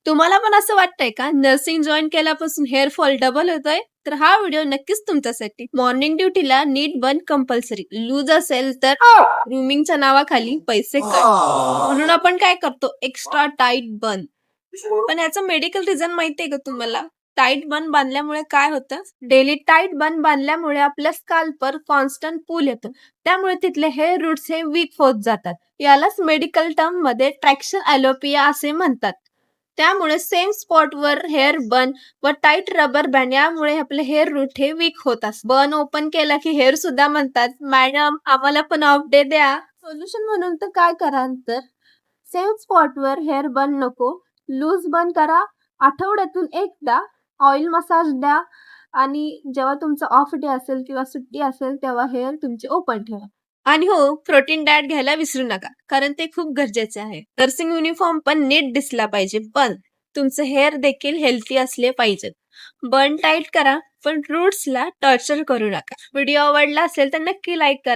तुम्हाला पण असं वाटतंय का नर्सिंग जॉईन केल्यापासून हेअर फॉल डबल होतोय? तर हा व्हिडिओ नक्कीच तुमच्यासाठी. मॉर्निंग ड्युटीला नीट बन कंपल्सरी. लूज असेल तर ग्रूमिंगच्या नावाखाली पैसे कट. म्हणून आपण काय करतो? एक्स्ट्रा टाईट बन. पण याचं मेडिकल रिझन माहितीये का तुम्हाला? टाईट बन बांधल्यामुळे काय होतं? डेली टाईट बन बांधल्यामुळे आपल्या स्काल्पवर कॉन्स्टंट पूल येतो. त्यामुळे तिथले हेअर रूट्स हे वीक होत जातात. यालाच मेडिकल टर्म मध्ये ट्रॅक्शन ॲलोपिया असे म्हणतात. त्यामुळे सेम स्पॉटवर हेअर बन व टाईट रबर बँड यामुळे आपले हेअर रूट हे वीक होत असतात. बन ओपन केला की हेअर सुद्धा म्हणतात, मॅडम आम्हाला पण ऑफ डे द्या. सोल्युशन म्हणून तर काय कराल तर सेम स्पॉटवर हेअर बन नको, लूज बन करा. आठवड्यातून एकदा ऑइल मसाज द्या आणि जेव्हा तुमचा ऑफ डे असेल किंवा सुट्टी असेल तेव्हा हेअर तुमचे ओपन ठेवा. आणि हो, प्रोटीन डाएट घ्यायला विसरू नका, कारण ते खूप गरजेचे आहे. नर्सिंग युनिफॉर्म पण नीट दिसला पाहिजे, पण तुमचे हेअर देखील हेल्थी असले पाहिजेत. बन टाईट करा, पण रूट्सला टॉर्चर करू नका. व्हिडिओ आवडला असेल तर नक्की लाईक करा.